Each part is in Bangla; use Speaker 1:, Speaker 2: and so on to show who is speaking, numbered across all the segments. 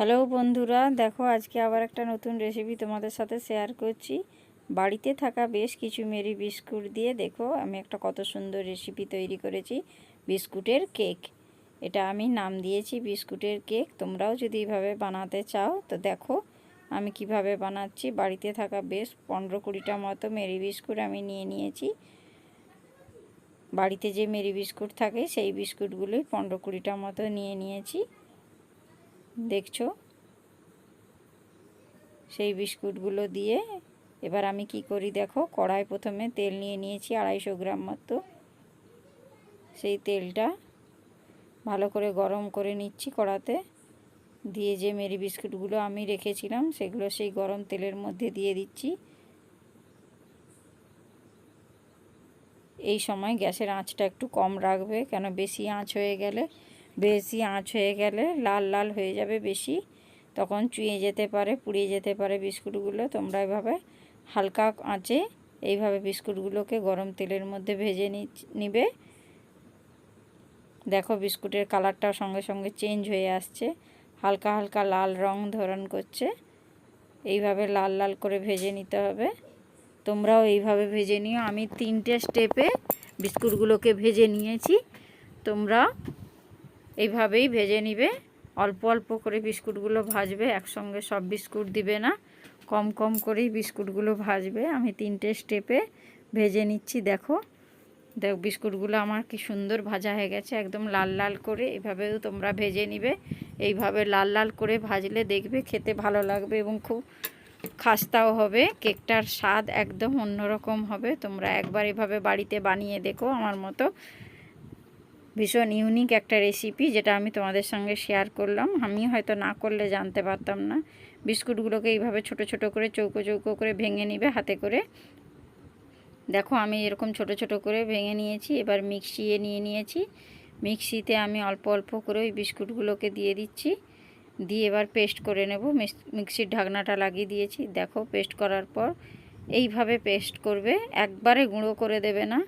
Speaker 1: হ্যালো বন্ধুরা, দেখো আজকে আবার একটা নতুন রেসিপি তোমাদের সাথে শেয়ার করছি। বাড়িতে থাকা বেশ কিছু মেরি বিস্কুট দিয়ে দেখো আমি একটা কত সুন্দর রেসিপি তৈরি করেছি, বিস্কুটের কেক। এটা আমি নাম দিয়েছি বিস্কুটের কেক। তোমরাও যদি এইভাবে বানাতে চাও তো দেখো আমি কিভাবে বানাচ্ছি। বাড়িতে থাকা বেশ 15-20টা মতো মেরি বিস্কুট আমি নিয়ে নিয়েছি। বাড়িতে যে মেরি বিস্কুট থাকে সেই বিস্কুটগুলোই 15-20টা মতো নিয়ে নিয়েছি। দেখছো, সেই বিস্কুটগুলো দিয়ে এবার আমি কি করি দেখো, কড়াই প্রথমে তেল নিয়ে নিয়েছি 250 গ্রাম মতো। সেই তেলটা ভালো করে গরম করে নিচ্ছি কড়াতে, দিয়ে যে মেরি বিস্কুটগুলো আমি রেখেছিলাম সেগুলো সেই গরম তেলের মধ্যে দিয়ে দিচ্ছি। এই সময় গ্যাসের আঁচটা একটু কম রাখবে, কেন বেশি আঁচ হয়ে গেলে লাল লাল হয়ে যাবে বেশি, তখন চুঁয়ে যেতে পারে, পুড়িয়ে যেতে পারে বিস্কুটগুলো। তোমরা এভাবে হালকা আঁচে এইভাবে বিস্কুটগুলোকে গরম তেলের মধ্যে ভেজে নিবে। দেখো বিস্কুটের কালারটা সঙ্গে সঙ্গে চেঞ্জ হয়ে আসছে, হালকা হালকা লাল রং ধারণ করছে। এইভাবে লাল লাল করে ভেজে নিতে হবে। তোমরাও এইভাবে ভেজে নিও। আমি 3টে স্টেপে বিস্কুটগুলোকে ভেজে নিয়েছি, তোমরা এইভাবেই ভেজে নিবে। অল্প অল্প করে বিস্কুটগুলো ভাজবে, একসঙ্গে সব বিস্কুট দিবে না, কম কম করেই বিস্কুটগুলো ভাজবে। আমি 3টে স্টেপে ভেজে নিচ্ছি। দেখো বিস্কুটগুলো আমার কি সুন্দর ভাজা হয়ে গেছে, একদম লাল লাল করে। এভাবেও তোমরা ভেজে নিবে। এইভাবে লাল লাল করে ভাজলে দেখবে খেতে ভালো লাগবে এবং খুব খাস্তাও হবে। কেকটার স্বাদ একদম অন্যরকম হবে। তোমরা একবার এভাবে বাড়িতে বানিয়ে দেখো আমার মতো। ভীষণ ইউনিক একটা রেসিপি যেটা আমি তোমাদের সঙ্গে শেয়ার করলাম। আমি হয়তো না করলে জানতে পারতাম না। বিস্কুটগুলোকে এইভাবে ছোট ছোট করে চৌকো চৌকো করে ভেঙে নিবে হাতে করে। দেখো আমি এরকম ছোট ছোট করে ভেঙে নিয়েছি। এবার মিক্সিয়ে নিয়ে নিয়েছি। মিক্সিতে আমি অল্প অল্প করে ওই বিস্কুটগুলোকে দিয়ে দিচ্ছি, দিয়ে এবার পেস্ট করে নেব। মিক্সির ঢাকনাটা লাগিয়ে দিয়েছি। দেখো পেস্ট করার পর এইভাবে পেস্ট করবে, একবারে গুঁড়ো করে দেবে না,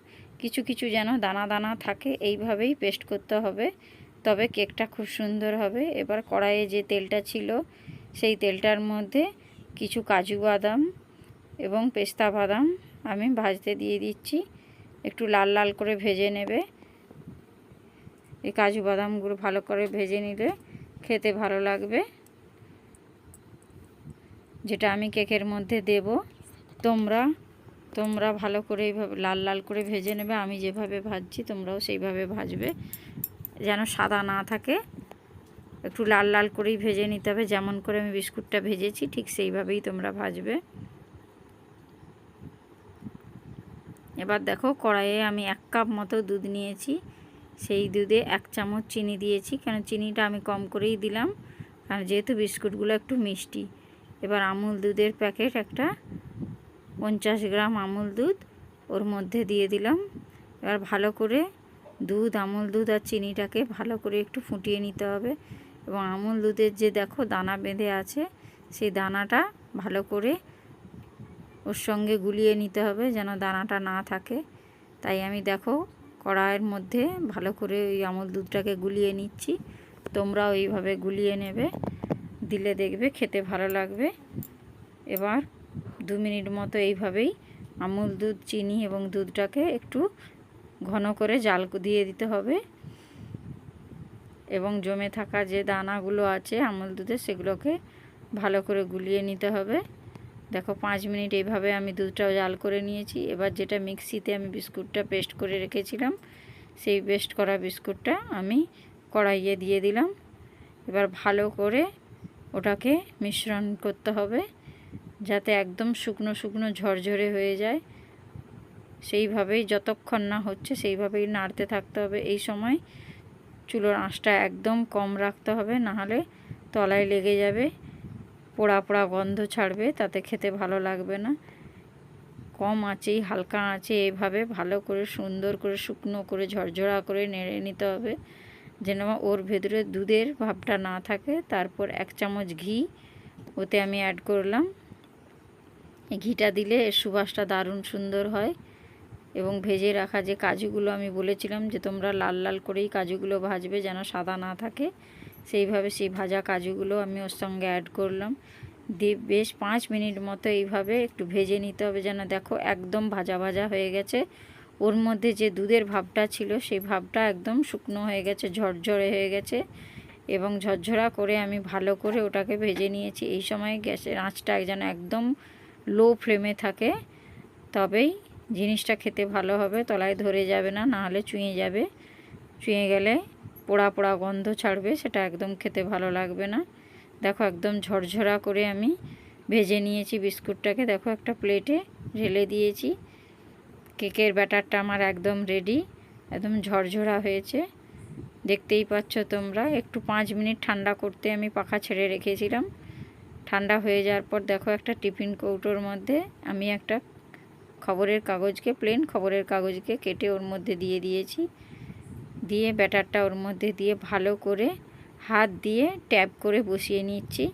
Speaker 1: কিছু কিছু যেন দানা দানা থাকে, এইভাবেই পেস্ট করতে হবে, তবে কেকটা খুব সুন্দর হবে। এবার কড়াইয়ে যে তেলটা ছিল সেই তেলটার মধ্যে কিছু কাজু বাদাম এবং পেস্তা বাদাম আমি ভাজতে দিয়ে দিচ্ছি। একটু লাল লাল করে ভেজে নেবে। এই কাজু বাদামগুলো ভালো করে ভেজে নিলে খেতে ভালো লাগবে, যেটা আমি কেকের মধ্যে দেব। তোমরা ভালো করে এইভাবে লাল লাল করে ভেজে নেবে। আমি যেভাবে ভাজছি তোমরাও সেইভাবে ভাজবে, যেন সাদা না থাকে। একটু লাল লাল করেই ভেজে নিতে হবে, যেমন করে আমি বিস্কুটটা ভেজেছি ঠিক সেইভাবেই তোমরা ভাজবে। এবার দেখো কড়াইয়ে আমি 1 কাপ মতো দুধ নিয়েছি। সেই দুধে 1 চামচ চিনি দিয়েছি, কেন চিনিটা আমি কম করেই দিলাম, কারণ যেহেতু বিস্কুটগুলো একটু মিষ্টি। এবার আমুল দুধের প্যাকেট একটা 50 গ্রাম আমুল দুধ ওর মধ্যে দিয়ে দিলাম। এবার ভালো করে আমুল দুধ আর চিনিটাকে ভালো করে একটু ফুটিয়ে নিতে হবে। এবং আমুল দুধের যে দেখো দানা বেঁধে আছে সেই দানাটা ভালো করে ওর সঙ্গে গুলিয়ে নিতে হবে, যেন দানাটা না থাকে। তাই আমি দেখো কড়াইয়ের মধ্যে ভালো করে ওই আমুল দুধটাকে গুলিয়ে নিচ্ছি। তোমরাও এইভাবে গুলিয়ে নেবে, দিলে দেখবে খেতে ভালো লাগবে। এবার 2 মিনিট মতো এইভাবেই আমুল দুধ, চিনি এবং দুধটাকে একটু ঘন করে জাল দিয়ে দিতে হবে। এবং জমে থাকা যে দানাগুলো আছে আমুল দুধে সেগুলোকে ভালো করে গুলিয়ে নিতে হবে। দেখো 5 মিনিট এইভাবে আমি দুধটাও জাল করে নিয়েছি। এবার যেটা মিক্সিতে আমি বিস্কুটটা পেস্ট করে রেখেছিলাম সেই পেস্ট করা বিস্কুটটা আমি কড়াইয়ে দিয়ে দিলাম। এবার ভালো করে ওটাকে মিশ্রণ করতে হবে, যাতে একদম শুকনো শুকনো ঝরঝরে হয়ে যায়। সেইভাবেই যতক্ষণ না হচ্ছে সেইভাবেই নাড়তে থাকতে হবে। এই সময় চুলোর আঁচটা একদম কম রাখতে হবে, নাহলে তলায় লেগে যাবে, পোড়া পোড়া গন্ধ ছাড়বে, তাতে খেতে ভালো লাগবে না। কম আঁচেই হালকা আঁচে এভাবে ভালো করে সুন্দর করে শুকনো করে ঝরঝরা করে নেড়ে নিতে হবে, যেন ওর ভেতরে দুধের ভাবটা না থাকে। তারপর 1 চামচ ঘি ওতে আমি অ্যাড করলাম। এই ঘিটা দিলে এর সুবাসটা দারুণ সুন্দর হয়। এবং ভেজে রাখা যে কাজুগুলো আমি বলেছিলাম যে তোমরা লাল লাল করেই কাজুগুলো ভাজবে, যেন সাদা না থাকে, সেইভাবে সেই ভাজা কাজুগুলো আমি ওর সঙ্গে অ্যাড করলাম, দিয়ে বেশ 5 মিনিট মতো এইভাবে একটু ভেজে নিতে হবে, যেন দেখো একদম ভাজা ভাজা হয়ে গেছে। ওর মধ্যে যে দুধের ভাবটা ছিল সেই ভাবটা একদম শুকনো হয়ে গেছে, ঝরঝরে হয়ে গেছে এবং ঝরঝরা করে আমি ভালো করে ওটাকে ভেজে নিয়েছি। এই সময় গ্যাসের আঁচটা যেন একদম লো ফ্লেমে থাকে, তবেই জিনিসটা খেতে ভালো হবে, তলায় ধরে যাবে না, নাহলে চুঁয়ে যাবে, চুঁয়ে গেলে পোড়া পোড়া গন্ধ ছাড়বে, সেটা একদম খেতে ভালো লাগবে না। দেখো একদম ঝরঝরা করে আমি ভেজে নিয়েছি বিস্কুটটাকে, দেখো একটা প্লেটে ঢেলে দিয়েছি। কেকের ব্যাটারটা আমার একদম রেডি, একদম ঝরঝরা হয়েছে, দেখতেই পাচ্ছ তোমরা। একটু 5 মিনিট ঠান্ডা করতে আমি পাখা ছেড়ে রেখেছিলাম। ঠান্ডা হয়ে যাওয়ার পর দেখো একটা টিফিন কৌটোর মধ্যে আমি একটা খবরের কাগজকে, প্লেন খবরের কাগজকে কেটে ওর মধ্যে দিয়ে দিয়েছি, দিয়ে ব্যাটারটা ওর মধ্যে দিয়ে ভালো করে হাত দিয়ে ট্যাপ করে বসিয়ে নিচ্ছি,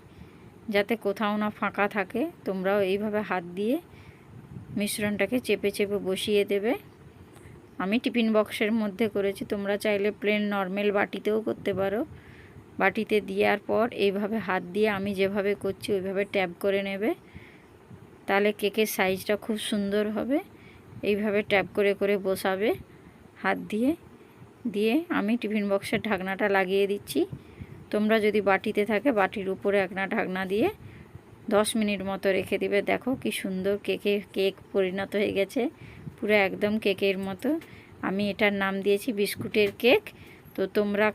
Speaker 1: যাতে কোথাও না ফাঁকা থাকে। তোমরাও এইভাবে হাত দিয়ে মিশ্রণটাকে চেপে চেপে বসিয়ে দেবে। আমি টিফিন বক্সের মধ্যে করেছি, তোমরা চাইলে প্লেন নর্মাল বাটিতেও করতে পারো। বাটিতে দেওয়ার পর এইভাবে হাত দিয়ে আমি যেভাবে করছি ওইভাবে ট্যাপ করে নেবে, তাহলে কেকের সাইজটা খুব সুন্দর হবে। এইভাবে ট্যাপ করে করে বসাবে হাত দিয়ে, দিয়ে আমি টিফিন বক্সের ঢাকনাটা লাগিয়ে দিচ্ছি। তোমরা যদি বাটিতে থাকে বাটির উপরে একটা ঢাকনা দিয়ে 10 মিনিট মতো রেখে দিবে। দেখো কি সুন্দর কেক পরিণত হয়ে গেছে, পুরো একদম কেকের মতো। আমি এটার নাম দিয়েছি বিস্কুটের কেক। তো তোমরা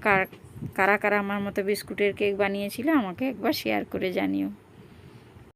Speaker 1: কারা কারা আমার মতো বিস্কুটের কেক বানিয়েছিলে আমাকে একবার শেয়ার করে জানিও।